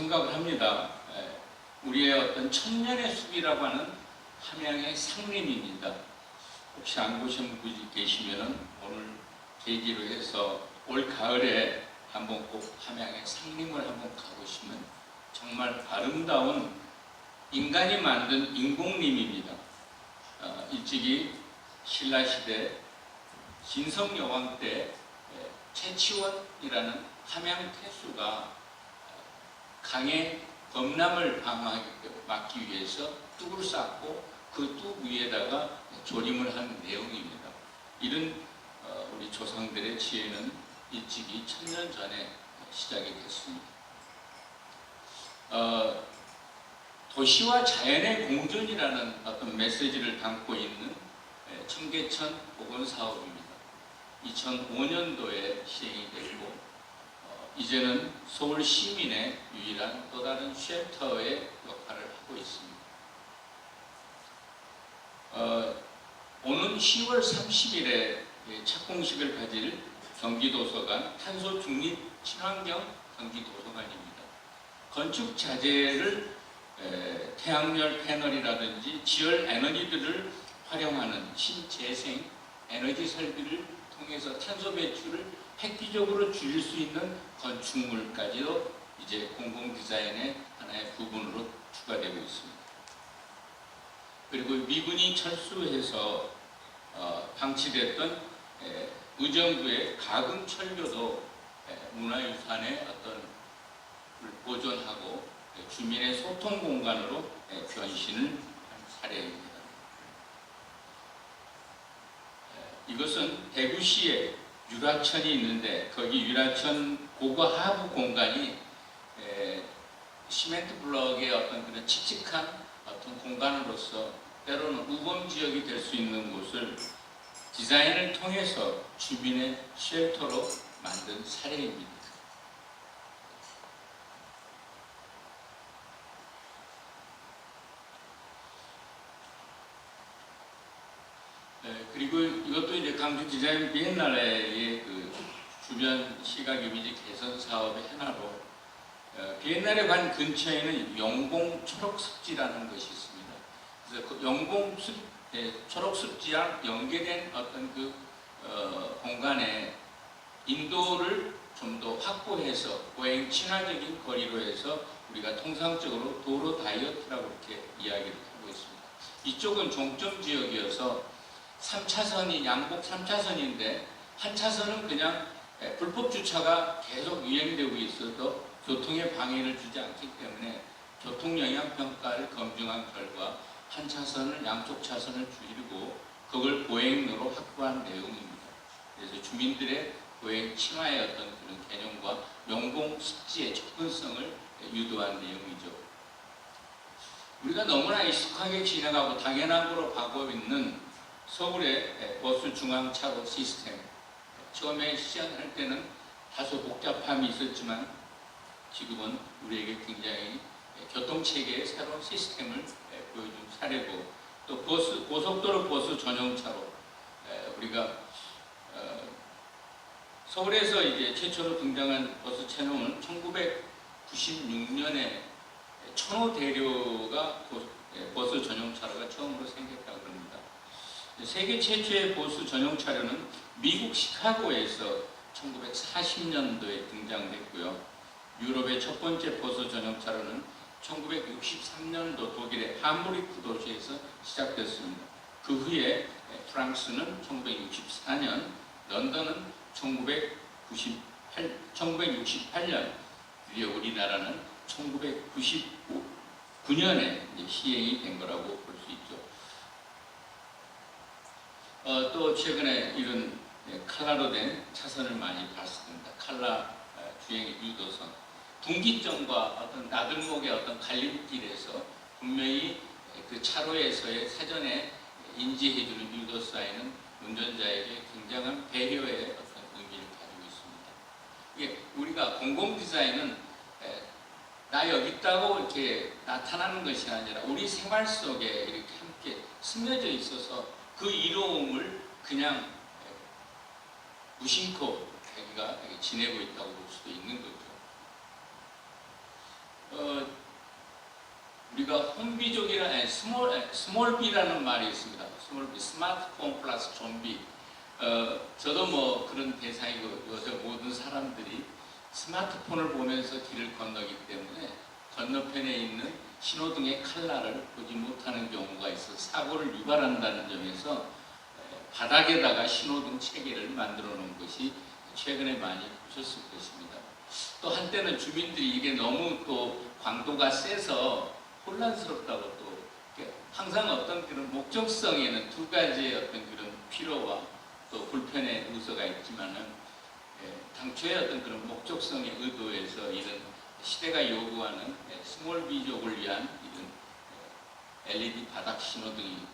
생각을 합니다. 우리의 어떤 천년의 숲이라고 하는 함양의 상림입니다. 혹시 안 보신 분이 계시면 오늘 계기로 해서 올 가을에 한번 꼭 함양의 상림을 한번 가보시면 정말 아름다운 인간이 만든 인공림입니다. 일찍이 신라시대 진성여왕 때 최치원이라는 함양 태수가 강의 범람을 막기 위해서 뚝을 쌓고 그 뚝 위에다가 조림을 한 내용입니다. 이런 우리 조상들의 지혜는 일찍이 1000년 전에 시작이 됐습니다. 도시와 자연의 공존이라는 어떤 메시지를 담고 있는 청계천 복원사업입니다. 2005년도에 시행이 됐고 이제는 서울 시민의 유일한 또 다른 쉘터의 역할을 하고 있습니다. 오는 10월 30일에 착공식을 가질 경기도서관 탄소 중립 친환경 경기도서관입니다. 건축 자재를 태양열 패널이라든지 지열 에너지들을 활용하는 신재생 에너지 설비를 통해서 탄소 배출을 획기적으로 줄일 수 있는 건축물까지도 이제 공공 디자인의 하나의 부분으로 추가되고 있습니다. 그리고 미군이 철수해서 방치됐던 의정부의 가금철교도 문화유산의 어떤 보존하고 주민의 소통 공간으로 변신을 한 사례입니다. 이것은 대구시에 유라천이 있는데 거기 유라천 고가 하부 공간이 시멘트 블럭의 어떤 그런 칙칙한 어떤 공간으로서 때로는 우범 지역이 될 수 있는 곳을 디자인을 통해서 주민의 쉘터로 만든 사례입니다. 그리고 이것도 이제 강주 디자인 비엔날레의 그 주변 시각 이미지 개선 사업의 하나로 비엔날레 관 근처에는 영봉 초록습지라는 것이 있습니다. 그래서 그 영봉 초록습지랑 연계된 어떤 그 공간에 인도를 좀 더 확보해서 보행 친화적인 거리로 해서 우리가 통상적으로 도로 다이어트라고 이렇게 이야기를 하고 있습니다. 이쪽은 종점 지역이어서 3차선이 양복 3차선인데 한 차선은 그냥 불법 주차가 계속 유행되고 있어도 교통에 방해를 주지 않기 때문에 교통영향평가를 검증한 결과 한 차선을 양쪽 차선을 줄이고 그걸 보행로로 확보한 내용입니다. 그래서 주민들의 보행 친화의 어떤 그런 개념과 영봉 습지의 접근성을 유도한 내용이죠. 우리가 너무나 익숙하게 지나가고 당연한 거로 가고 있는 서울의 버스 중앙차로 시스템, 처음에 시작할 때는 다소 복잡함이 있었지만 지금은 우리에게 굉장히 교통체계의 새로운 시스템을 보여준 사례고, 또 고속도로 버스 전용차로 우리가 서울에서 이제 최초로 등장한 버스 채널은 1996년에 천호대교가 버스 전용차로가 처음으로 생겼다고 합니다. 세계 최초의 버스 전용차로는 미국 시카고에서 1940년도에 등장했고요. 유럽의 첫 번째 버스 전용차로는 1963년도 독일의 함부르크 도시에서 시작됐습니다. 그 후에 프랑스는 1964년, 런던은 1968년, 드디어 우리나라는 1999년에 시행이 된 거라고 볼 수 있죠. 또 최근에 이런 칼라로 된 차선을 많이 봤습니다. 칼라 주행의 유도선. 분기점과 어떤 나들목의 어떤 갈림길에서 분명히 그 차로에서의 사전에 인지해주는 유도 사인은 운전자에게 굉장한 배려의 어떤 의미를 가지고 있습니다. 이게 우리가 공공 디자인은 나 여기 있다고 이렇게 나타나는 것이 아니라 우리 생활 속에 이렇게 함께 스며져 있어서 그 이로움을 그냥 무심코 자기가 지내고 있다고 볼 수도 있는 거죠. 우리가 홈비족이라 스몰비라는 말이 있습니다. 스몰비, 스마트폰 플러스 좀비. 저도 뭐 그런 대상이고 요새 모든 사람들이 스마트폰을 보면서 길을 건너기 때문에 건너편에 있는 신호등의 컬러를 보지 못하는 경우가 있어 사고를 유발한다는 점에서 바닥에다가 신호등 체계를 만들어 놓은 것이 최근에 많이 보셨을 것입니다. 또 한때는 주민들이 이게 너무 또 광도가 세서 혼란스럽다고 또 항상 어떤 그런 목적성에는 두 가지의 어떤 그런 필요와 또 불편의 요소가 있지만은 당초에 어떤 그런 목적성의 의도에서 이런 시대가 요구하는 스몰비족을 위한 이런 LED 바닥 신호등이 있고요.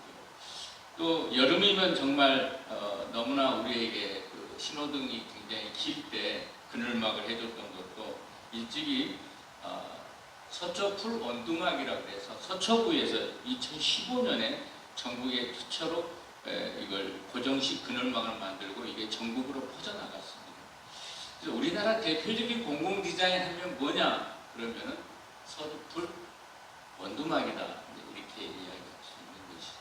또 여름이면 정말 너무나 우리에게 그 신호등이 굉장히 길 때 그늘막을 해줬던 것도 일찍이 서초풀 원두막이라고 해서 서초구에서 2015년에 전국에 최초로 이걸 고정식 그늘막을 만들고 이게 전국으로 퍼져나갔습니다. 그래서 우리나라 대표적인 공공 디자인 하면 뭐냐? 그러면은 서초풀 원두막이다. 이렇게 이야기할 수 있는 것이죠.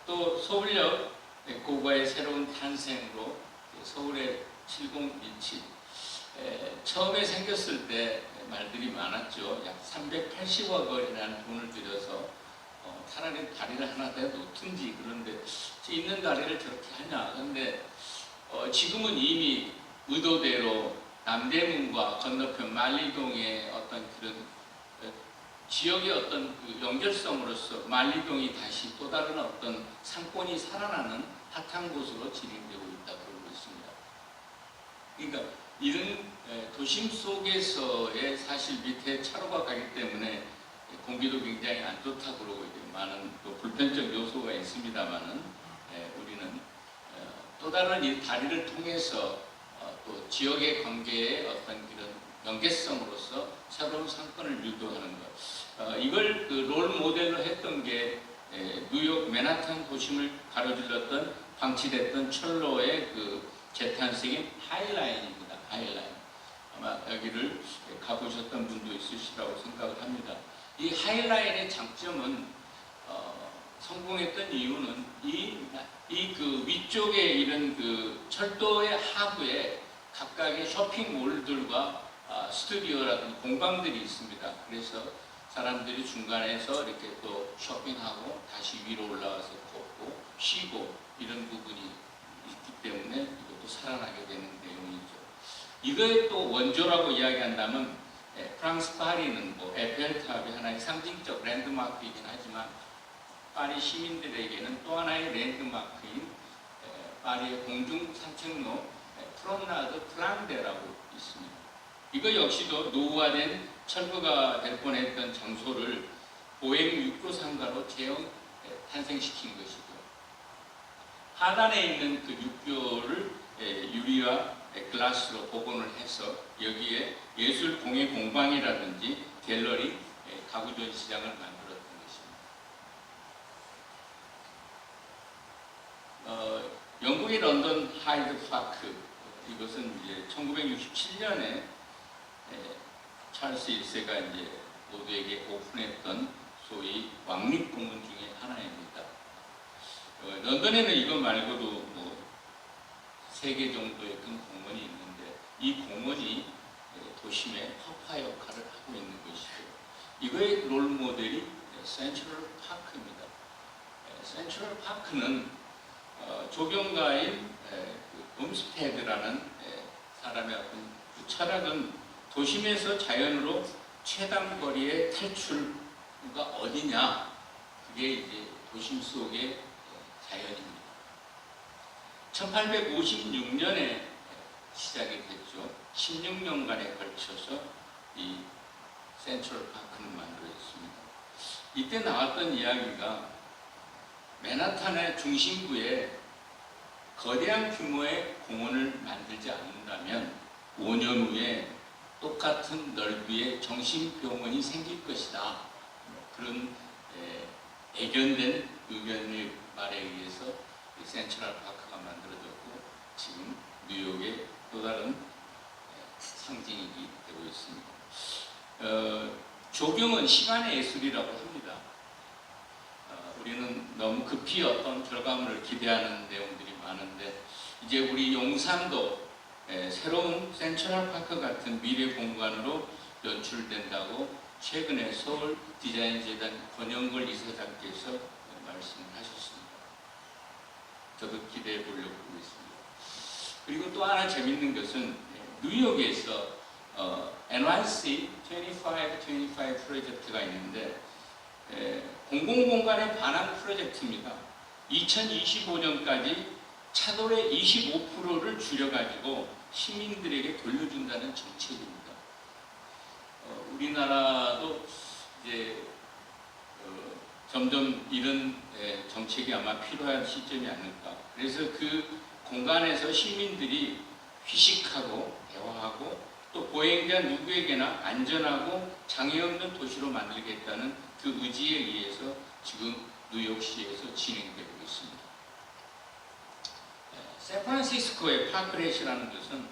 또 서울역 고가의 새로운 탄생으로 서울의 7017 처음에 생겼을 때 말들이 많았죠. 약 380억 원이라는 돈을 들여서 차라리 다리를 하나 더 놓든지 그런데 있는 다리를 저렇게 하냐. 그런데 지금은 이미 의도대로 남대문과 건너편 만리동의 어떤 그런 지역의 어떤 그 연결성으로서 만리동이 다시 또 다른 어떤 상권이 살아나는 핫한 곳으로 진행되고 있다고 그러고 있습니다. 그러니까 이런 도심 속에서의 사실 밑에 차로가 가기 때문에 공기도 굉장히 안 좋다고 그러고 많은 또 불편적 요소가 있습니다만은 우리는 또 다른 이 다리를 통해서 또 지역의 관계의 어떤 그런 연계성으로서 새로운 상권을 유도하는 것. 이걸 그 롤 모델로 했던 게 뉴욕 맨하탄 도심을 가로질렀던 방치됐던 철로의 그 재탄생인 하이라인입니다. 하이라인. 아마 여기를 가보셨던 분도 있으시라고 생각을 합니다. 이 하이라인의 장점은 성공했던 이유는 이 그 위쪽에 이런 그 철도의 하부에 각각의 쇼핑몰들과 스튜디오라든지 공방들이 있습니다. 그래서 사람들이 중간에서 이렇게 또 쇼핑하고 다시 위로 올라가서 걷고 쉬고 이런 부분이 있기 때문에 이것도 살아나게 되는 내용이죠. 이거의 또 원조라고 이야기한다면 프랑스 파리는 뭐 에펠탑이 하나의 상징적 랜드마크이긴 하지만 파리 시민들에게는 또 하나의 랜드마크인 파리의 공중 산책로 프로나드 플랑데라고 있습니다. 이거 역시도 노후화된 철거가 될 뻔했던 장소를 보행 육교 상가로 탄생시킨 것이고 하단에 있는 그 육교를 유리와 글라스로 복원을 해서 여기에 예술 공예 공방이라든지 갤러리, 가구 전시장을 만들었던 것입니다. 영국의 런던 하이드 파크, 이것은 이제 1967년에 찰스 1세가 이제 모두에게 오픈했던 소위 왕립공원 중에 하나입니다. 런던에는 이거 말고도 뭐 3개 정도의 큰 공원이 있는데 이 공원이 도심의 허파 역할을 하고 있는 것이죠. 이거의 롤 모델이 센트럴 파크입니다. 센트럴 파크는 조경가인 음스테드라는 사람의 어떤 그 철학은 도심에서 자연으로 최단 거리의 탈출가 어디냐? 그게 이제 도심 속의 자연입니다. 1856년에 시작이 됐죠. 16년간에 걸쳐서 이 센트럴 파크는 만들어졌습니다. 이때 나왔던 이야기가 맨하탄의 중심부에 거대한 규모의 공원을 만들지 않는다면 5년 후에 똑같은 넓이의 정신병원이 생길 것이다. 그런 애견된 의견의 말에 의해서 센트럴 파크가 만들어졌고 지금 뉴욕의 또 다른 상징이 되고 있습니다. 조경은 시간의 예술이라고 합니다. 우리는 너무 급히 어떤 결과물을 기대하는 내용들이 많은데 이제 우리 용산도 새로운 센트럴파크 같은 미래 공간으로 연출된다고 최근에 서울 디자인재단 권영걸 이사장께서 말씀을 하셨습니다. 저도 기대해 보려고 하고 있습니다. 그리고 또 하나 재밌는 것은 뉴욕에서 NYC 2525 프로젝트가 있는데 공공공간에 관한 프로젝트입니다. 2025년까지 차돌의 25%를 줄여가지고 시민들에게 돌려준다는 정책입니다. 우리나라도 이제 점점 이런 정책이 아마 필요한 시점이 아닐까. 그래서 그 공간에서 시민들이 휴식하고 대화하고 또 보행자 누구에게나 안전하고 장애 없는 도시로 만들겠다는 그 의지에 의해서 지금 뉴욕시에서 진행되고 있습니다. 샌프란시스코의 파크렛이라는 것은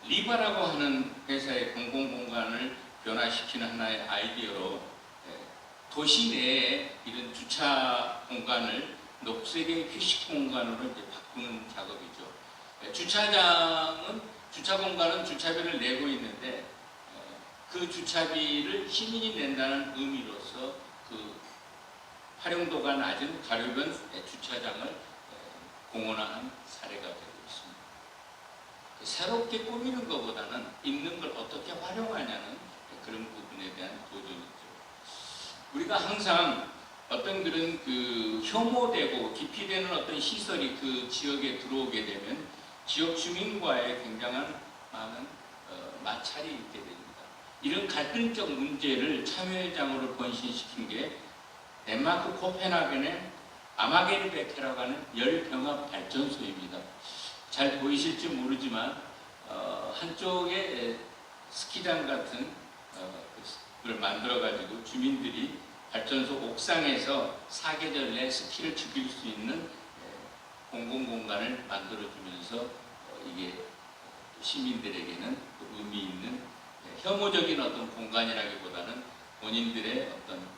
리바라고 하는 회사의 공공공간을 변화시키는 하나의 아이디어로 도시 내에 이런 주차 공간을 녹색의 휴식 공간으로 이제 바꾸는 작업이죠. 주차 공간은 주차비를 내고 있는데 그 주차비를 시민이 낸다는 의미로서 그 활용도가 낮은 가려운 주차장을 공원화한 사례가 되고 있습니다. 새롭게 꾸미는 것보다는 있는 걸 어떻게 활용하냐는 그런 부분에 대한 도전이죠. 우리가 항상 어떤 그런 그 혐오되고 기피되는 어떤 시설이 그 지역에 들어오게 되면 지역 주민과의 굉장한 많은 마찰이 있게 됩니다. 이런 갈등적 문제를 참여회장으로 번신시킨 게 덴마크 코펜하겐의 아마게르베케라고 하는 열병합 발전소입니다. 잘 보이실지 모르지만 한쪽에 스키장 같은 걸 만들어가지고 주민들이 발전소 옥상에서 사계절 내 스키를 즐길 수 있는 공공공간을 만들어주면서 이게 시민들에게는 의미 있는 혐오적인 어떤 공간이라기보다는 본인들의 어떤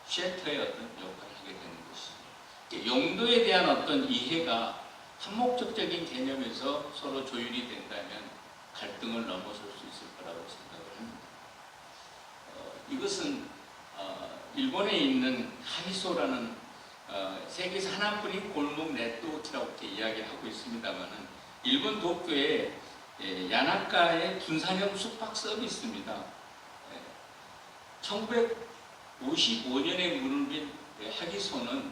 쉘터의 어떤 역할을 하게 되는 것이죠. 용도에 대한 어떤 이해가 한목적적인 개념에서 서로 조율이 된다면 갈등을 넘어설 수 있을 거라고 생각을 합니다. 이것은 일본에 있는 하이소라는 세계에서 하나뿐인 골목 네트워크라고 이렇게 이야기하고 있습니다만은 일본 도쿄에 야나카의 분산형 숙박 서비스입니다. 1955년에 문을 빈 하기소는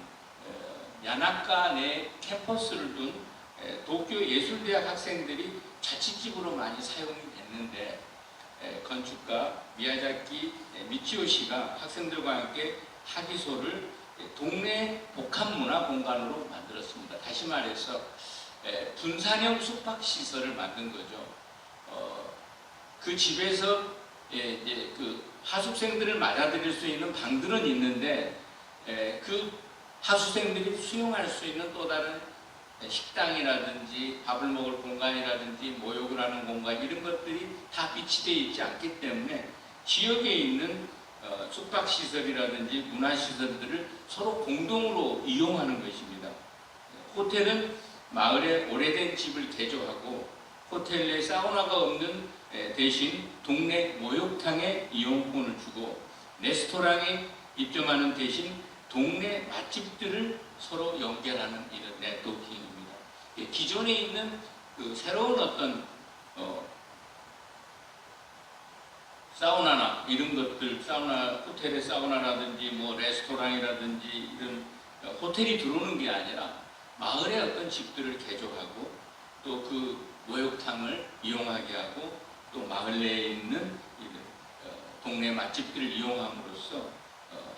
야나카 내 캠퍼스를 둔 도쿄 예술대학 학생들이 자취집으로 많이 사용이 됐는데 건축가 미야자키 미치오 씨가 학생들과 함께 하기소를 동네 복합문화 공간으로 만들었습니다. 다시 말해서 분산형 숙박시설을 만든 거죠. 그 집에서 그 하숙생들을 맞아들일 수 있는 방들은 있는데 그 하숙생들이 수용할 수 있는 또 다른 식당이라든지 밥을 먹을 공간이라든지 모욕을 하는 공간 이런 것들이 다 비치되어 있지 않기 때문에 지역에 있는 숙박시설이라든지 문화시설들을 서로 공동으로 이용하는 것입니다. 호텔은 마을에 오래된 집을 개조하고 호텔 내 사우나가 없는 대신 동네 목욕탕에 이용권을 주고 레스토랑에 입점하는 대신 동네 맛집들을 서로 연결하는 이런 네트워킹입니다. 기존에 있는 그 새로운 어떤 사우나나 이런 것들, 사우나, 호텔의 사우나라든지 뭐 레스토랑이라든지 이런 호텔이 들어오는 게 아니라 마을의 어떤 집들을 개조하고 또 그 목욕탕을 이용하게 하고 또 마을 내에 있는 동네 맛집들을 이용함으로써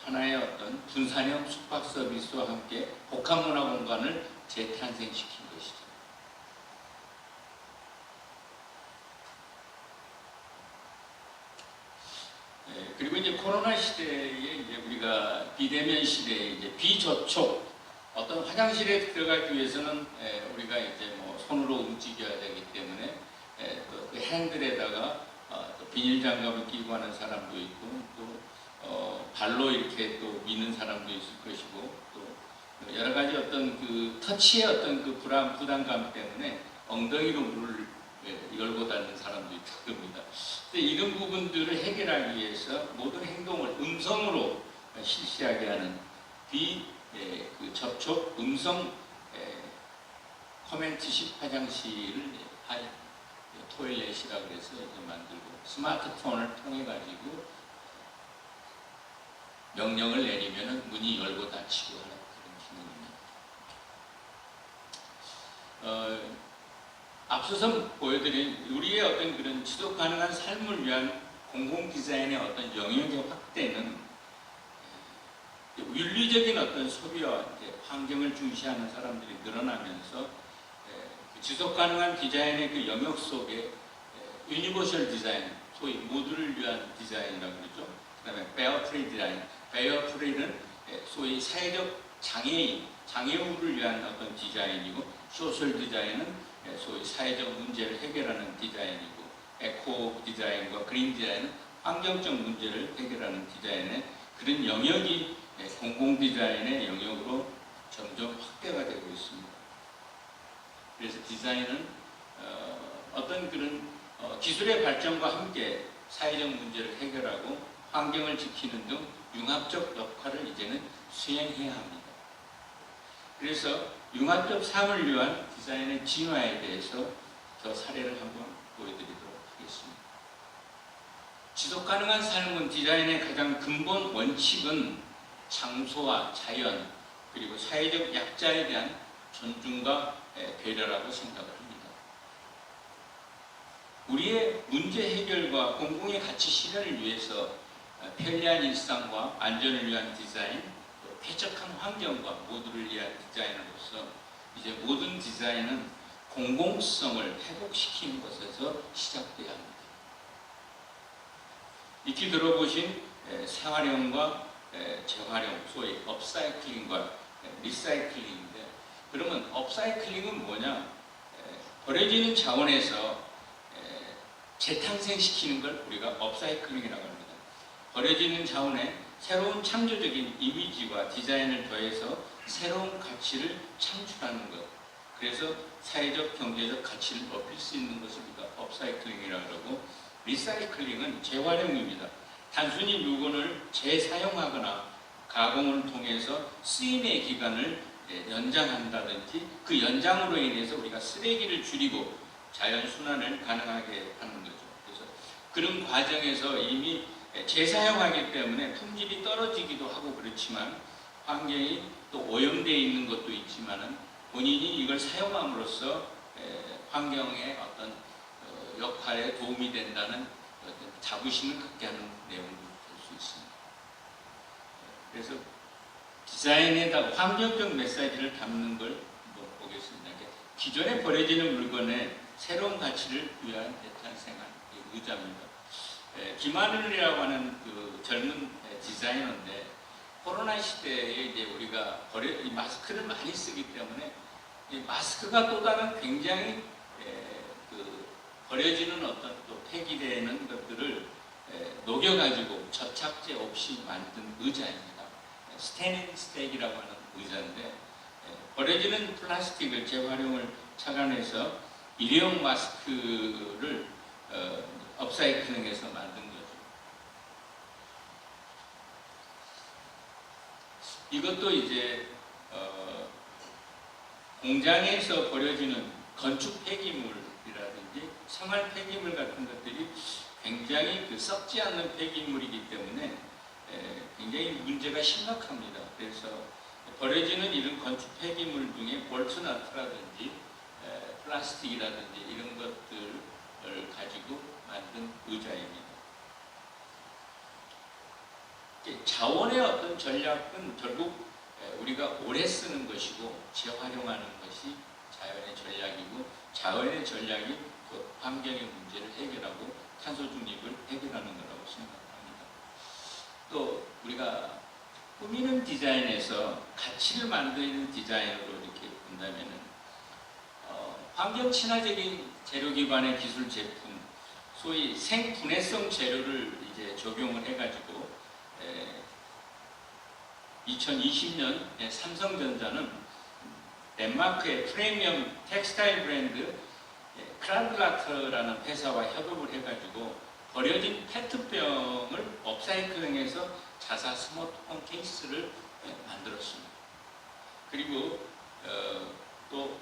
하나의 어떤 분산형 숙박 서비스와 함께 복합문화 공간을 재탄생시킨 것이죠. 그리고 이제 코로나 시대에 이제 우리가 비대면 시대에 이제 비접촉 어떤 화장실에 들어가기 위해서는 우리가 이제 뭐 손으로 움직여야 되기 때문에 또 그 핸들에다가 또 비닐 장갑을 끼고 하는 사람도 있고 또 발로 이렇게 또 미는 사람도 있을 것이고 또 여러 가지 어떤 그 터치의 어떤 그 부담감 때문에 엉덩이로 물을 열고 닫는 사람도 있을 겁니다. 근데 이런 부분들을 해결하기 위해서 모든 행동을 음성으로 실시하게 하는 그 접촉 음성 커멘트식 화장실을 토일렛이라고 해서 만들고 스마트폰을 통해 가지고 명령을 내리면 문이 열고 닫히고 하는 그런 기능입니다. 앞서서 보여드린 우리의 어떤 그런 지속 가능한 삶을 위한 공공 디자인의 어떤 영역의 확대는 윤리적인 어떤 소비와 환경을 중시하는 사람들이 늘어나면서 지속 가능한 디자인의 그 영역 속에 유니버셜 디자인, 소위 모두를 위한 디자인이라고 그러죠. 그 다음에 베어 프리 디자인, 베어 프리는 소위 사회적 장애우를 위한 어떤 디자인이고, 소셜 디자인은 소위 사회적 문제를 해결하는 디자인이고, 에코 디자인과 그린 디자인은 환경적 문제를 해결하는 디자인의 그런 영역이 공공 디자인의 영역으로 점점 확대가 되고 있습니다. 그래서 디자인은 어떤 그런 기술의 발전과 함께 사회적 문제를 해결하고 환경을 지키는 등 융합적 역할을 이제는 수행해야 합니다. 그래서 융합적 삶을 위한 디자인의 진화에 대해서 더 사례를 한번 보여드리도록 하겠습니다. 지속가능한 삶은 디자인의 가장 근본 원칙은 장소와 자연 그리고 사회적 약자에 대한 존중과 배려라고 생각을 합니다. 우리의 문제 해결과 공공의 가치 실현을 위해서 편리한 일상과 안전을 위한 디자인, 또 쾌적한 환경과 모두를 위한 디자인으로서 이제 모든 디자인은 공공성을 회복시키는 것에서 시작돼야 합니다. 익히 들어보신 생활용과 재활용, 소위 업사이클링과 리사이클링인데, 그러면 업사이클링은 뭐냐? 버려지는 자원에서 재탄생시키는 걸 우리가 업사이클링이라고 합니다. 버려지는 자원에 새로운 창조적인 이미지와 디자인을 더해서 새로운 가치를 창출하는 것. 그래서 사회적, 경제적 가치를 높일 수 있는 것을 우리가 업사이클링이라고 하고, 리사이클링은 재활용입니다. 단순히 물건을 재사용하거나 가공을 통해서 쓰임의 기간을 연장한다든지 그 연장으로 인해서 우리가 쓰레기를 줄이고 자연순환을 가능하게 하는 거죠. 그래서 그런 과정에서 이미 재사용하기 때문에 품질이 떨어지기도 하고 그렇지만 환경이 또 오염되어 있는 것도 있지만 본인이 이걸 사용함으로써 환경의 어떤 역할에 도움이 된다는 자부심을 갖게 하는 내용을 볼 수 있습니다. 그래서 디자인에다 환경적 메시지를 담는 걸 보겠습니다. 기존에 버려지는 물건에 새로운 가치를 위한 재탄생한 의자입니다. 김하늘이라고 하는 그 젊은 디자이너인데, 코로나 시대에 이제 우리가 이 마스크를 많이 쓰기 때문에 이 마스크가 또 다른 굉장히 버려지는 어떤 또 폐기되는 것들을 녹여가지고 접착제 없이 만든 의자입니다. 스테닝 스택이라고 하는 의자인데, 버려지는 플라스틱을 재활용을 착안해서 일회용 마스크를 업사이클링해서 만든 거죠. 이것도 이제 공장에서 버려지는 건축 폐기물이라든지 생활 폐기물 같은 것들이 굉장히 썩지 않는 폐기물이기 때문에 굉장히 문제가 심각합니다. 그래서 버려지는 이런 건축 폐기물 중에 볼트너트라든지 플라스틱이라든지 이런 것들을 가지고 만든 의자입니다. 자원의 어떤 전략은 결국 우리가 오래 쓰는 것이고 재활용하는 것이 자연의 전략이고, 자연의 전략이 그 환경의 문제를 해결하고 탄소 중립을 해결하는 거라고 생각합니다. 또 우리가 꾸미는 디자인에서 가치를 만드는 디자인으로 이렇게 본다면은 환경 친화적인 재료 기반의 기술 제품, 소위 생분해성 재료를 이제 적용을 해가지고 2020년 삼성전자는 덴마크의 프리미엄 텍스타일 브랜드 크랄라트라는 회사와 협업을 해가지고 버려진 페트병을 업사이클링해서 자사 스마트폰 케이스를 만들었습니다. 그리고 또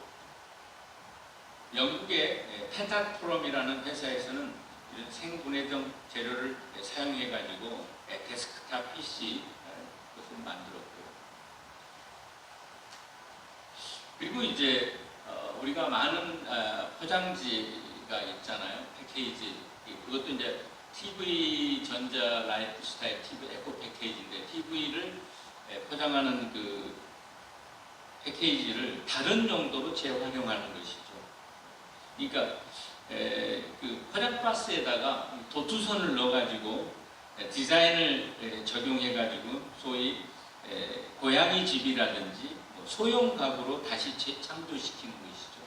영국의 펜타프롬이라는 회사에서는 이런 생분해성 재료를 사용해가지고 데스크탑 PC 것을 만들었고요. 그리고 이제 우리가 많은 포장지가 있잖아요. 패키지. 그것도 이제 TV 전자 라이프 스타일 TV 에코 패키지인데 TV를 포장하는 그 패키지를 다른 용도로 재활용하는 것이죠. 그러니까 그 포장 박스에다가 도투선을 넣어가지고 디자인을 적용해가지고 소위 고양이 집이라든지 소형 가구로 다시 재창조시키는 것이죠.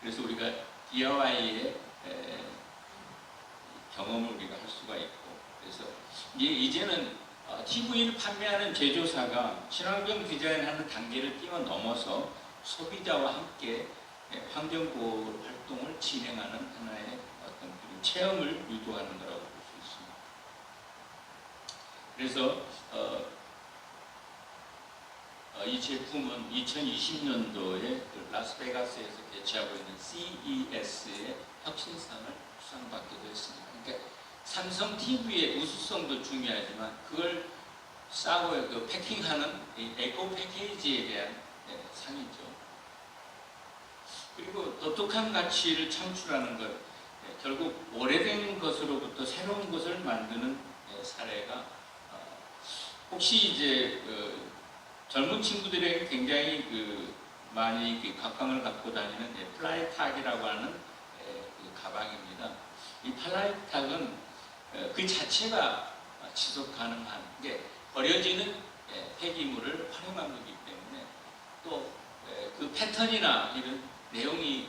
그래서 우리가 DIY의 경험을 우리가 할 수가 있고, 그래서 이제는 TV를 판매하는 제조사가 친환경 디자인하는 단계를 뛰어넘어서 소비자와 함께 환경보호 활동을 진행하는 하나의 어떤 그런 체험을 유도하는 거라고 볼 수 있습니다. 그래서 이 제품은 2020년도에 그 라스베가스에서 개최하고 있는 CES의 혁신상을 수상받기도 했습니다. 그러니까 삼성 TV의 우수성도 중요하지만 그걸 싸고 그 패킹하는 이 에코 패키지에 대한 상이죠. 그리고 독특한 가치를 창출하는 것, 결국 오래된 것으로부터 새로운 것을 만드는 사례가 혹시 이제 젊은 친구들에게 굉장히 많이 각광을 갖고 다니는 플라이탁이라고 하는 그 가방입니다. 이 플라이탁은 그 자체가 지속 가능한 게 버려지는 폐기물을 활용한 거기 때문에 또 그 패턴이나 이런 내용이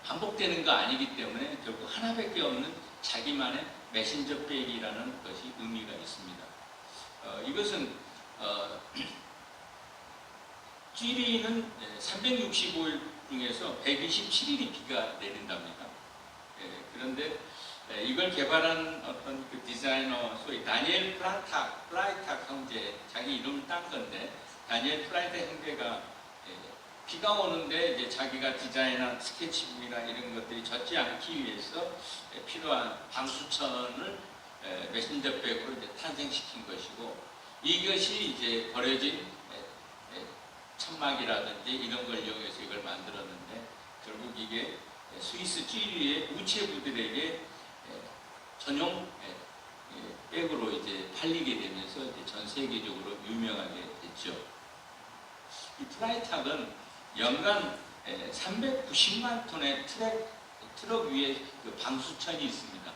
반복되는 거 아니기 때문에 결국 하나밖에 없는 자기만의 메신저 백이라는 것이 의미가 있습니다. 이것은 찌리는 365일 중에서 127일이 비가 내린답니다. 그런데 이걸 개발한 어떤 그 디자이너 소위 다니엘 플라이탁 형제, 자기 이름을 딴 건데 다니엘 플라이탁 형제가 비가 오는데 이제 자기가 디자인한 스케치북이나 이런 것들이 젖지 않기 위해서 필요한 방수천을 메신저백으로 이제 탄생시킨 것이고, 이것이 이제 버려진 천막이라든지 이런 걸 이용해서 이걸 만들었는데, 결국 이게 스위스 찌리의 우체부들에게 전용 백으로 이제 팔리게 되면서 이제 전 세계적으로 유명하게 됐죠. 이 플라이탁은 연간 390만 톤의 트럭 위에 그 방수천이 있습니다.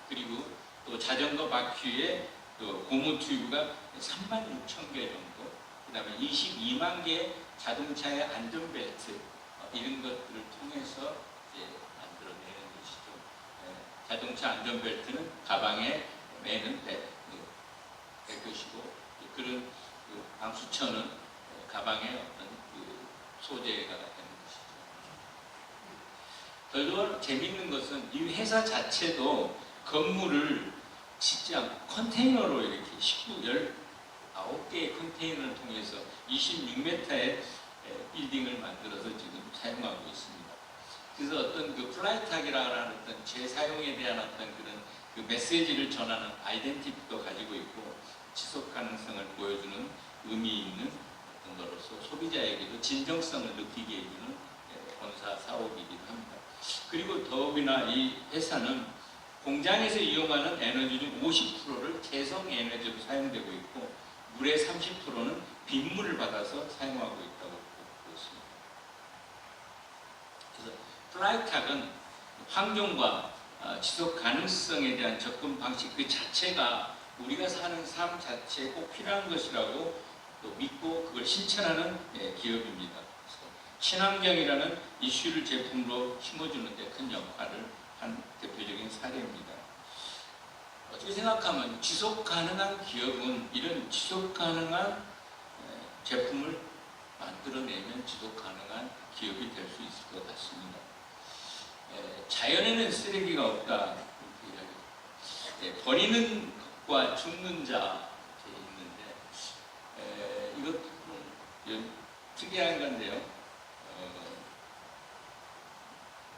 그리고 또 자전거 바퀴에 또 고무 튜브가 3만 6천 개 정도, 그 다음에 22만 개의 자동차의 안전벨트, 이런 것들을 통해서 이제 만들어내는 것이죠. 자동차 안전벨트는 가방에 매는 것이고, 그런 그 방수천은 가방에 어떤 그 소재가 되는 것이죠. 더 재밌는 것은 이 회사 자체도 건물을 짓지 않고 컨테이너로 이렇게 19개의 컨테이너를 통해서 26m의 빌딩을 만들어서 지금 사용하고 있습니다. 그래서 어떤 그 플라이탁이라는 어떤 재사용에 대한 어떤 그런 그 메시지를 전하는 아이덴티티도 가지고 있고, 지속 가능성을 보여주는 의미 있는 어떤 것으로서 소비자에게도 진정성을 느끼게 해주는 본사 사업이기도 합니다. 그리고 더욱이나 이 회사는 공장에서 이용하는 에너지 중 50%를 재생 에너지로 사용되고 있고, 물의 30%는 빗물을 받아서 사용하고 있다고 보고 있습니다. 그래서 플라이탁은 환경과 지속 가능성에 대한 접근 방식 그 자체가 우리가 사는 삶 자체에 꼭 필요한 것이라고 또 믿고 그걸 실천하는 기업입니다. 그래서 친환경이라는 이슈를 제품으로 심어주는 데 큰 역할을 한 대표적인 사례입니다. 어떻게 생각하면 지속 가능한 기업은 이런 지속 가능한 제품을 만들어내면 지속 가능한 기업이 될 수 있을 것 같습니다. 자연에는 쓰레기가 없다. 버리는 것과 죽는 자 있는데 이것도 특이한 건데요.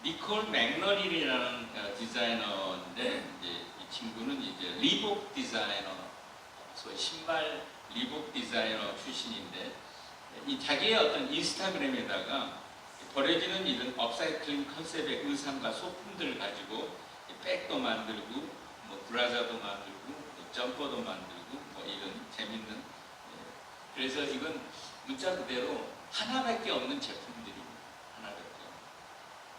니콜 맥너릴이라는 디자이너인데 이제 이 친구는 이제 리복 디자이너, 소위 신발 리복 디자이너 출신인데 이 자기의 어떤 인스타그램에다가 버려지는 이런 업사이클링 컨셉의 의상과 소품들을 가지고 백도 만들고 뭐 브라자도 만들고 뭐 점퍼도 만들고 뭐 이런 재밌는 그래서 이건 문자 그대로 하나밖에 없는 제품들입니다. 하나밖에.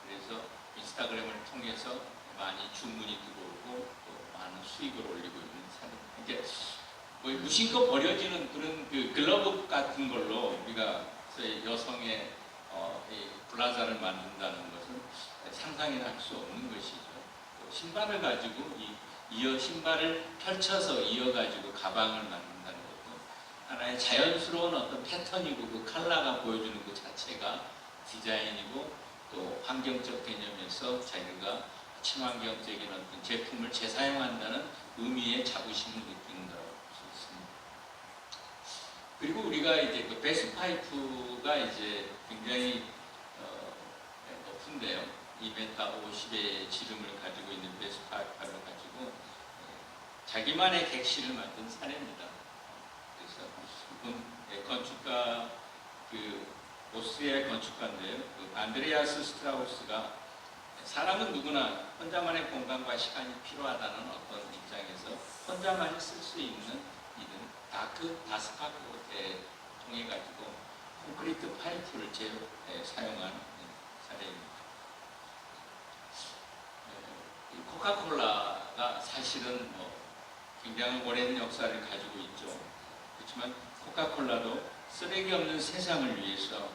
그래서 인스타그램을 통해서 많이 주문이 들어오고 또 많은 수익을 올리고 있는 사례입니다. 이제 뭐 무심코 버려지는 그런 그 글러브 같은 걸로 우리가 여성의 이 블라자를 만든다는 것은 상상이나 할 수 없는 것이죠. 또 신발을 가지고 신발을 펼쳐서 이어가지고 가방을 만든다는 것도 하나의 자연스러운 어떤 패턴이고 그 컬러가 보여주는 것 자체가 디자인이고 또 환경적 개념에서 자기가 친환경적인 어떤 제품을 재사용한다는 의미의 자부심을 느끼는 거라고 볼 수 있습니다. 그리고 우리가 이제 그 베스파이프가 이제 굉장히 높은데요. 2m50의 지름을 가지고 있는 베스파이프를 가지고 자기만의 객실을 만든 사례입니다. 그래서 건축가 오스트리아 건축가인데요. 안드레아스 스트라우스가 사람은 누구나 혼자만의 공간과 시간이 필요하다는 어떤 입장에서 혼자만이 쓸 수 있는 이런 다스파크를 통해 가지고 콘크리트 파이프를 사용한 사례입니다. 코카콜라가 사실은 굉장히 오랜 역사를 가지고 있죠. 그렇지만 코카콜라도 쓰레기 없는 세상을 위해서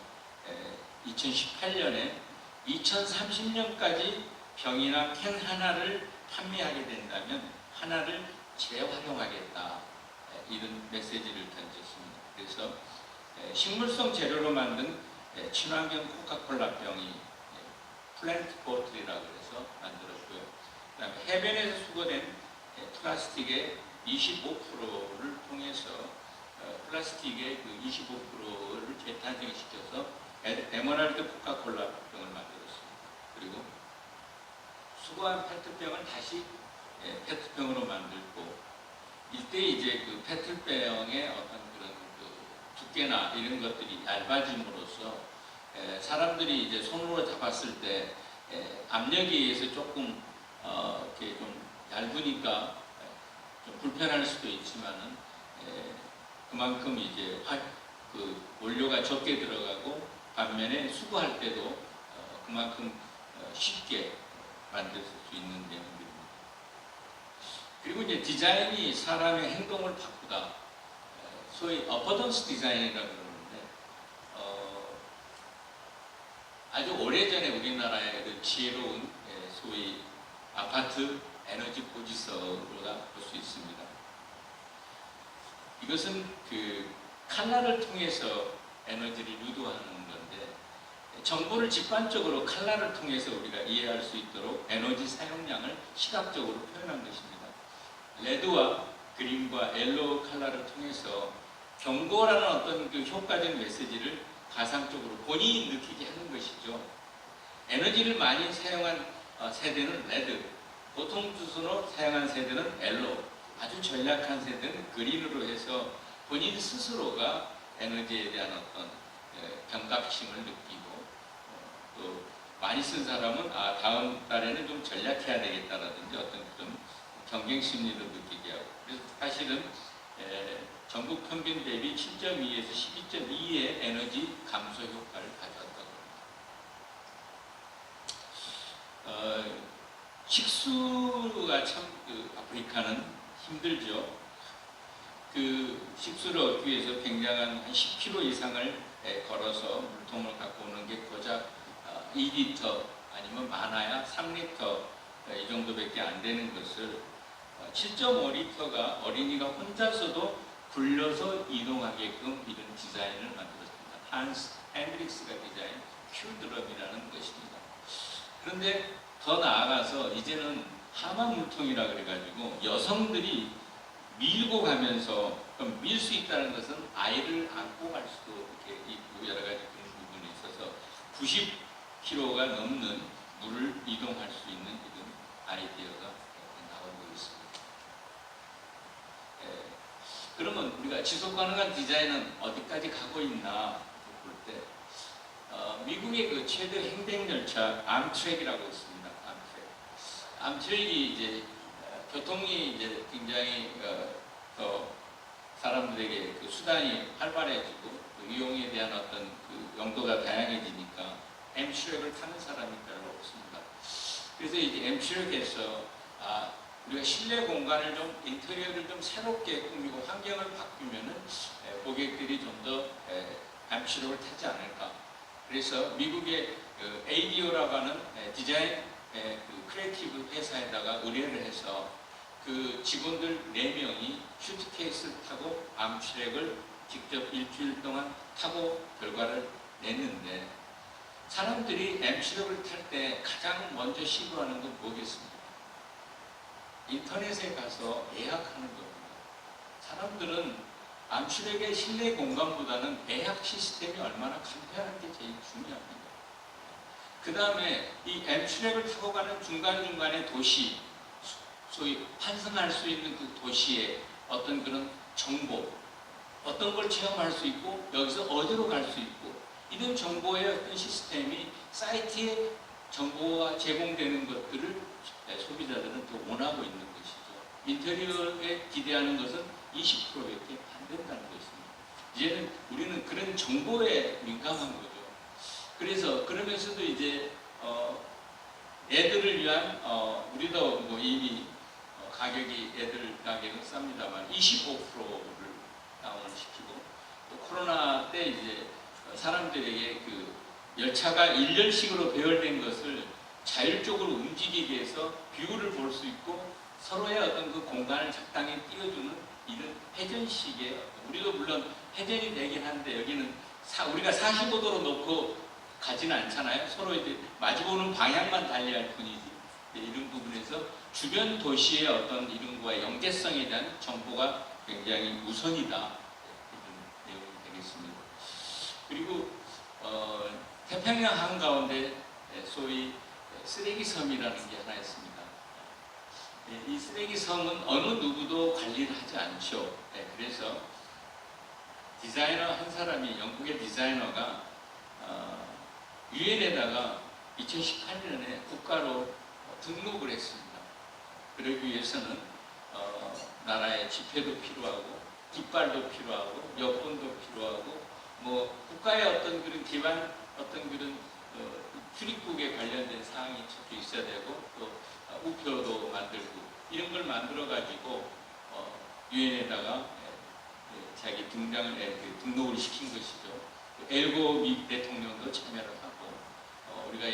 2018년에 2030년까지 병이나 캔 하나를 판매하게 된다면 하나를 재활용하겠다. 이런 메시지를 던졌습니다. 그래서 식물성 재료로 만든 친환경 코카콜라 병이 플랜트 보틀이라고 해서 만들었고요. 그 다음에 해변에서 수거된 플라스틱의 25%를 통해서 플라스틱의 그 25%를 재탄생시켜서 에메랄드 코카콜라 병을 만들었습니다. 그리고 수거한 페트병을 다시 페트병으로 만들고 이때 이제 그 페트병의 어떤 그런 그 두께나 이런 것들이 얇아짐으로써 사람들이 이제 손으로 잡았을 때 압력에 의해서 조금 이렇게 좀 얇으니까 좀 불편할 수도 있지만은 그만큼 이제 그 원료가 적게 들어가고 반면에 수거할 때도 그만큼 쉽게 만들 수 있는 내용들입니다. 그리고 이제 디자인이 사람의 행동을 바꾸다. 소위 어퍼던스 디자인이라고 그러는데 아주 오래전에 우리나라의 그 지혜로운 소위 아파트 에너지 고지서로다 볼 수 있습니다. 이것은 그 칼라를 통해서 에너지를 유도하는 건데 정보를 직관적으로 칼라를 통해서 우리가 이해할 수 있도록 에너지 사용량을 시각적으로 표현한 것입니다. 레드와 그린과 옐로우 칼라를 통해서 경고라는 어떤 그 효과적 메시지를 가상적으로 본인이 느끼게 하는 것이죠. 에너지를 많이 사용한 세대는 레드, 보통 주소로 사용한 세대는 옐로우, 아주 전략한 세대는 그린으로 해서 본인 스스로가 에너지에 대한 어떤 경각심을 느끼고 또 많이 쓴 사람은 다음 달에는 좀 전략해야 되겠다라든지 어떤 그런 경쟁심리를 느끼게 하고 그래서 사실은 전국 평균 대비 7.2에서 12.2의 에너지 감소 효과를 가져왔다고 합니다. 식수가 참 아프리카는 힘들죠. 그 식수를 얻기 위해서 굉장한 한 10km 이상을 걸어서 물통을 갖고 오는 게 고작 2리터 아니면 많아야 3리터 이 정도밖에 안 되는 것을 7.5리터가 어린이가 혼자서도 굴려서 이동하게끔 이런 디자인을 만들었습니다. 한스 핸드릭스가 디자인 큐드럼이라는 것입니다. 그런데 더 나아가서 이제는 하마 물통이라 그래가지고 여성들이 밀고 가면서 밀 수 있다는 것은 아이를 안고 갈 수도 이렇게 있고 여러 가지 그런 부분이 있어서 90kg가 넘는 물을 이동할 수 있는 이런 아이디어가 나오고 있습니다. 그러면 우리가 지속 가능한 디자인은 어디까지 가고 있나 볼 때 미국의 그 최대 행댕 열차 암트랙이라고 있습니다. 암트랙이 이제 교통이 이제 굉장히 더 사람들에게 그 수단이 활발해지고 그 이용에 대한 어떤 그 용도가 다양해지니까 엠트랙을 타는 사람이 별로 없습니다. 그래서 이제 엠트랙에서 우리가 실내 공간을 좀 인테리어를 좀 새롭게 꾸미고 환경을 바꾸면은 고객들이 좀 더 엠트랙을 타지 않을까. 그래서 미국의 그 ADO라고 하는 디자인 그 크리에이티브 회사에다가 의뢰를 해서 그 직원들 4명이 슈트케이스를 타고 암트랙을 직접 일주일 동안 타고 결과를 냈는데 사람들이 암트랙을 탈 때 가장 먼저 시도하는 건 뭐겠습니까? 인터넷에 가서 예약하는 겁니다. 사람들은 암트랙의 실내 공간보다는 예약 시스템이 얼마나 간편한 게 제일 중요합니다. 그 다음에 이 암트랙을 타고 가는 중간중간에 도시, 소위 환승할 수 있는 그 도시의 어떤 그런 정보, 어떤 걸 체험할 수 있고 여기서 어디로 갈 수 있고 이런 정보의 어떤 시스템이 사이트에 정보가 제공되는 것들을 소비자들은 또 원하고 있는 것이죠. 인테리어에 기대하는 것은 20%밖에 안 된다는 것입니다. 이제는 우리는 그런 정보에 민감한 거죠. 그래서 그러면서도 이제 애들을 위한 우리도 뭐 이미 가격이 애들 가격은 쌉니다만 25%를 다운을 시키고 또 코로나 때 이제 사람들에게 그 열차가 일렬식으로 배열된 것을 자율적으로 움직이게 해서 뷰를 볼 수 있고 서로의 어떤 그 공간을 적당히 띄워주는 이런 회전식의 우리도 물론 회전이 되긴 한데 여기는 우리가 45도로 놓고 가지는 않잖아요. 서로 이제 마주보는 방향만 달리할 뿐이지. 이런 부분에서 주변 도시의 어떤 이름과의 연계성에 대한 정보가 굉장히 우선이다. 이런 내용이 되겠습니다. 그리고 태평양 한가운데 소위 쓰레기 섬이라는 게 하나 있습니다. 이 쓰레기 섬은 어느 누구도 관리를 하지 않죠. 그래서 디자이너 한 사람이 영국의 디자이너가 유엔에다가 2018년에 국가로 등록을 했습니다. 그러기 위해서는 나라의 지폐도 필요하고 깃발도 필요하고 여권도 필요하고 뭐 국가의 어떤 그런 기반 어떤 그런 출입국에 관련된 사항이 적혀 있어야 되고 또 우표도 만들고 이런 걸 만들어 가지고 유엔에다가 자기 등록을 시킨 것이죠. 엘고 미 대통령도 참여를 하고 우리가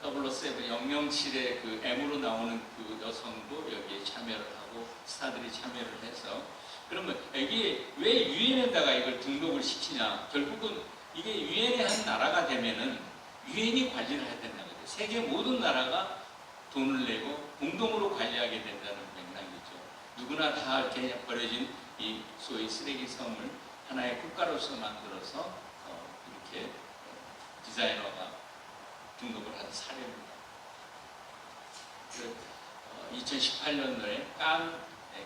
007의 그 M으로 나오는 그 여성도 여기에 참여를 하고 스타들이 참여를 해서 그러면 이게 왜 유엔에다가 이걸 등록을 시키냐? 결국은 이게 유엔의 한 나라가 되면은 유엔이 관리를 해야 된다는 거죠. 세계 모든 나라가 돈을 내고 공동으로 관리하게 된다는 맥락이죠. 누구나 다 이렇게 버려진 이 소위 쓰레기 섬을 하나의 국가로서 만들어서 이렇게 디자이너가 등록을 한 사례입니다. 2018년도에 칸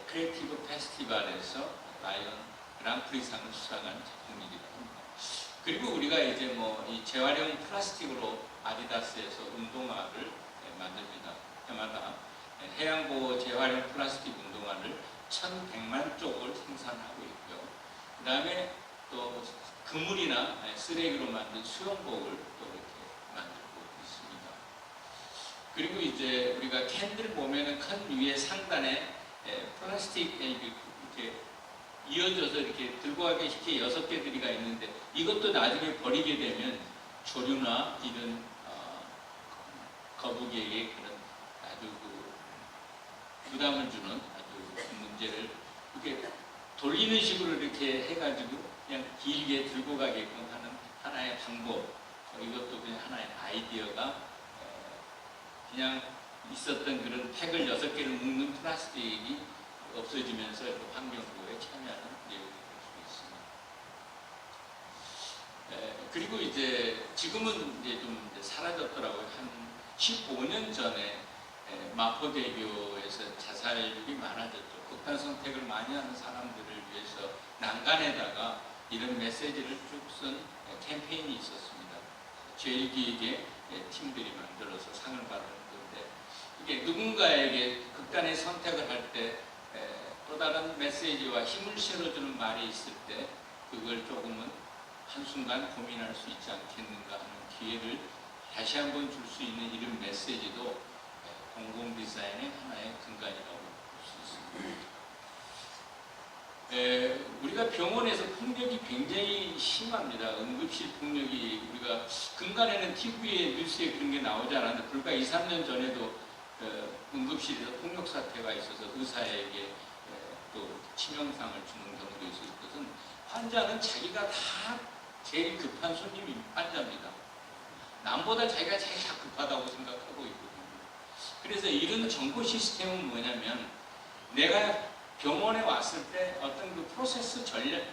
크리에이티브 페스티벌에서 라이언 그랑프리상을 수상한 작품이기도 합니다. 그리고 우리가 이제 뭐 이 재활용 플라스틱으로 아디다스에서 운동화를 만듭니다. 해마다 해양보호 재활용 플라스틱 운동화를 1,100만 쪽을 생산하고 있고요. 그 다음에 또 그물이나 쓰레기로 만든 수영복을 또 이렇게 만들고 있습니다. 그리고 이제 우리가 캔들 보면은 큰 위에 상단에 플라스틱 이렇게 이어져서 이렇게 들고 가기 이렇게 6개들이가 있는데 이것도 나중에 버리게 되면 조류나 이런 거북이에게 그런 아주 부담을 주는 아주 문제를 이렇게 돌리는 식으로 이렇게 해가지고 그냥 길게 들고 가게끔 하는 하나의 방법, 이것도 그냥 하나의 아이디어가 그냥 있었던 그런 팩을 6개를 묶는 플라스틱이 없어지면서 환경보호에 참여하는 내용이 될 수 있습니다. 그리고 이제 지금은 이제 좀 사라졌더라고요. 한 15년 전에 마포대교에서 자살이 많아졌죠. 극단 선택을 많이 하는 사람들을 위해서 난간에다가 이런 메시지를 쭉 쓴 캠페인이 있었습니다. 제일기획의 팀들이 만들어서 상을 받은 건데, 이게 누군가에게 극단의 선택을 할 때 또 다른 메시지와 힘을 실어주는 말이 있을 때 그걸 조금은 한순간 고민할 수 있지 않겠는가 하는 기회를 다시 한번 줄 수 있는 이런 메시지도 공공 디자인의 하나의 근간이라고 볼 수 있습니다. 우리가 병원에서 폭력이 굉장히 심합니다. 응급실 폭력이 우리가 근간에는 TV에 뉴스에 그런 게 나오지 않았는데 불과 2, 3년 전에도 응급실에서 폭력 사태가 있어서 의사에게 또 치명상을 주는 경우도 있을 것은 환자는 자기가 다 제일 급한 손님이 환자입니다. 남보다 자기가 제일 급하다고 생각하고 있거든요. 그래서 이런 정보 시스템은 뭐냐면 내가 병원에 왔을 때 어떤 그 프로세스 전략을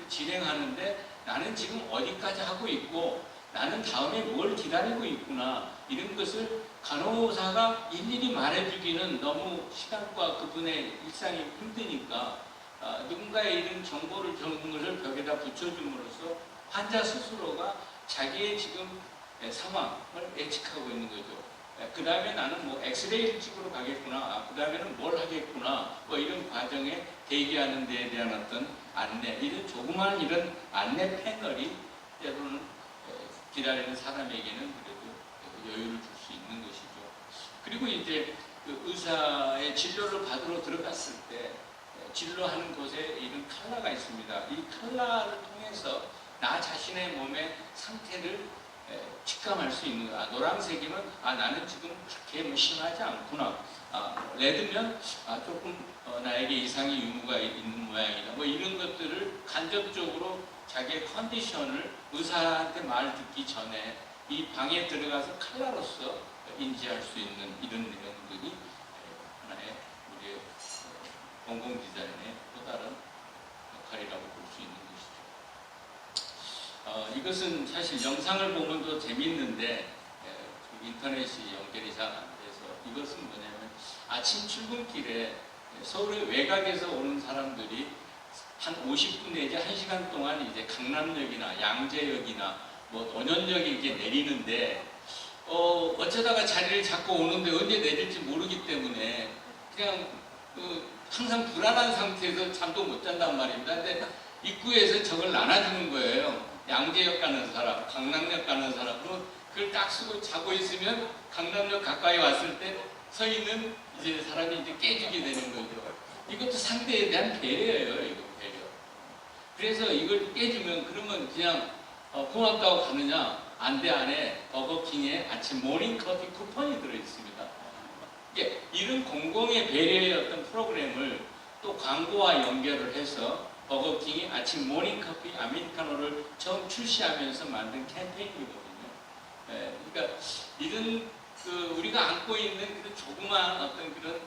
진행하는데 나는 지금 어디까지 하고 있고 나는 다음에 뭘 기다리고 있구나, 이런 것을 간호사가 일일이 말해주기는 너무 시간과 그분의 일상이 힘드니까 누군가의 이런 정보를 적은 것을 벽에다 붙여줌으로써 환자 스스로가 자기의 지금 상황을 예측하고 있는 거죠. 그 다음에 나는 뭐 엑스레이를 찍으러 가겠구나, 그 다음에는 뭘 하겠구나, 뭐 이런 과정에 대기하는 데에 대한 어떤 안내, 이런 조그마한 이런 안내 패널이 때로는 기다리는 사람에게는 그래도 여유를 줄 수 있는 것이죠. 그리고 이제 그 의사의 진료를 받으러 들어갔을 때 진료하는 곳에 이런 칼라가 있습니다. 이 칼라를 통해서 나 자신의 몸의 상태를 직감할 수 있는 거야. 노란색이면 나는 지금 그렇게 뭐 심하지 않구나. 레드면 조금 나에게 이상의 유무가 있는 모양이다. 뭐 이런 것들을 간접적으로 자기의 컨디션을 의사한테 말 듣기 전에 이 방에 들어가서 칼라로서 인지할 수 있는 이런 내용들이 하나의 우리의 공공 디자인의 또 다른 역할이라고 볼 수 있는 것이죠. 이것은 사실 영상을 보면 더 재밌는데 인터넷이 연결이 잘 안 돼서, 이것은 뭐냐면 아침 출근길에 서울의 외곽에서 오는 사람들이 한 50분 내지 1시간 동안 이제 강남역이나 양재역이나 뭐 논현역에 이렇게 내리는데 어쩌다가 자리를 잡고 오는데 언제 내릴지 모르기 때문에 그냥 항상 불안한 상태에서 잠도 못 잔단 말입니다. 근데 입구에서 저걸 나눠주는 거예요. 양재역 가는 사람, 강남역 가는 사람, 그걸 딱 쓰고 자고 있으면 강남역 가까이 왔을 때 서 있는 이제 사람이 이제 깨지게 되는 거죠. 이것도 상대에 대한 배려예요, 이거 배려. 그래서 이걸 깨주면 그러면 그냥 고맙다고 가느냐? 안 돼, 안에 버거킹에 아침 모닝커피 쿠폰이 들어있습니다. 이런 공공의 배려의 어떤 프로그램을 또 광고와 연결을 해서 버거킹이 아침 모닝커피 아메리카노를 처음 출시하면서 만든 캠페인이거든요. 그러니까 이런 우리가 안고 있는 그런 조그마한 어떤 그런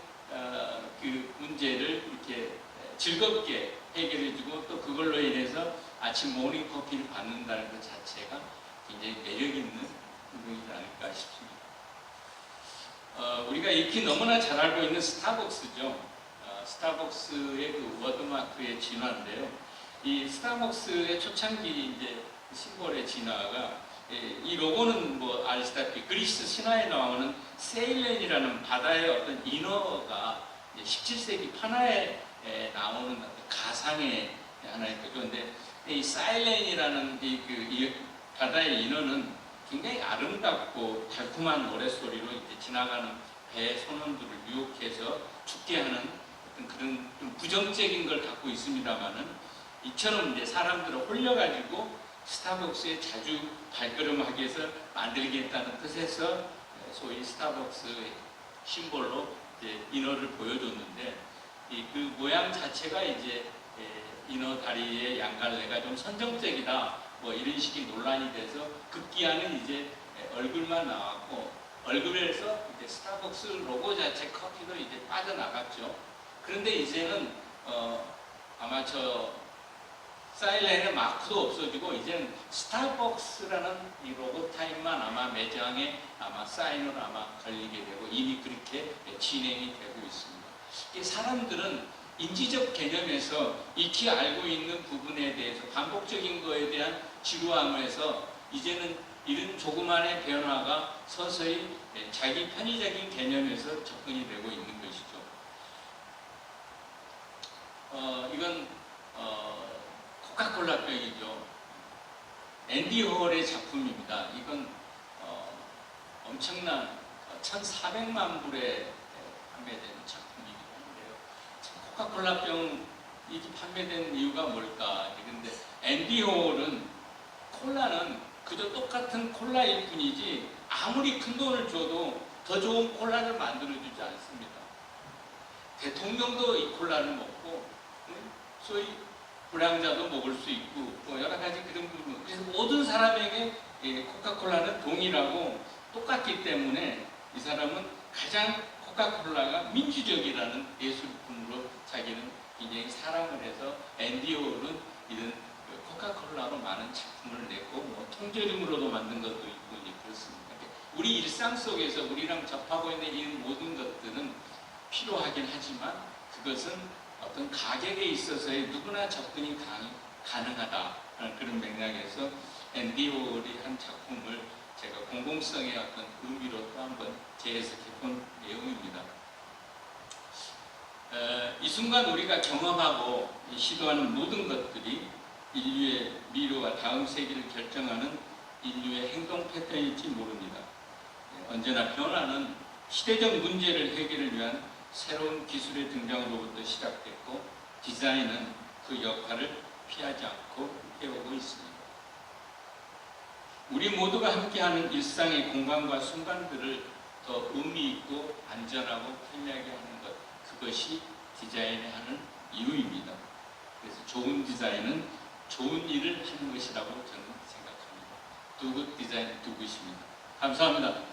그 문제를 이렇게 즐겁게 해결해주고 또 그걸로 인해서 아침 모닝커피를 받는다는 것 자체가 굉장히 매력있는 부분이지 않을까 싶습니다. 우리가 익히 너무나 잘 알고 있는 스타벅스죠. 스타벅스의 그 워드마크의 진화인데요. 이 스타벅스의 초창기 이제 심볼의 진화가 이 로고는 뭐 아시다시피 그리스 신화에 나오는 세일렌이라는 바다의 어떤 인어가 17세기 판화에 나오는 가상의 하나의 거죠. 근데 이 사일렌이라는 이 바다의 인어는 굉장히 아름답고 달콤한 노랫소리로 이제 지나가는 배 선원들을 유혹해서 죽게 하는 어떤 그런 좀 부정적인 걸 갖고 있습니다만은, 이처럼 이제 사람들을 홀려가지고 스타벅스에 자주 발걸음하기 위해서 만들겠다는 뜻에서 소위 스타벅스 심볼로 이제 인어를 보여줬는데 그 모양 자체가 이제 인어 다리의 양갈래가 좀 선정적이다 뭐 이런 식의 논란이 돼서 급기야는 이제 얼굴만 나왔고 얼굴에서 이제 스타벅스 로고 자체 커피도 이제 빠져나갔죠. 그런데 이제는 아마 저 사일렌의 마크도 없어지고 이제는 스타벅스라는 이 로고 타임만 아마 매장에 아마 사인으로 아마 걸리게 되고 이미 그렇게 진행이 되고 있습니다. 이 사람들은 인지적 개념에서 익히 알고 있는 부분에 대해서 반복적인 거에 대한 지루함에서 이제는 이런 조그만의 변화가 서서히 자기 편의적인 개념에서 접근이 되고 있는 것이죠. 이건 코카콜라 병이죠. 앤디 홀의 작품입니다. 이건 엄청난 1,400만 불에 판매되는 작품이기도 한데요. 코카콜라 병이 판매된 이유가 뭘까? 그런데 앤디 홀은 콜라는 그저 똑같은 콜라일 뿐이지 아무리 큰 돈을 줘도 더 좋은 콜라를 만들어주지 않습니다. 대통령도 이 콜라를 먹고 소위 불량자도 먹을 수 있고 뭐 여러 가지 그런 부분. 그래서 모든 사람에게 코카콜라는 동일하고 똑같기 때문에 이 사람은 가장 코카콜라가 민주적이라는 예술품으로 자기는 굉장히 사랑을 해서 앤디 홀은 이런 코카콜라로 많은 작품을 냈고 뭐 통조림으로도 만든 것도 있고 그렇습니다. 우리 일상 속에서 우리랑 접하고 있는 이 모든 것들은 필요하긴 하지만 그것은 어떤 가격에 있어서의 누구나 접근이 가능하다는 그런 맥락에서 앤디 홀이 한 작품을 제가 공공성의 어떤 의미로 또 한번 재해석해 본 내용입니다. 이 순간 우리가 경험하고 시도하는 모든 것들이 인류의 미래와 다음 세기를 결정하는 인류의 행동 패턴일지 모릅니다. 언제나 변화는 시대적 문제를 해결을 위한 새로운 기술의 등장으로부터 시작됐고 디자인은 그 역할을 피하지 않고 해오고 있습니다. 우리 모두가 함께하는 일상의 공간과 순간들을 더 의미 있고 안전하고 편리하게 하는 것, 그것이 디자인을 하는 이유입니다. 그래서 좋은 디자인은 좋은 일을 하는 것이라고 저는 생각합니다. Do good design, do good입니다. 감사합니다.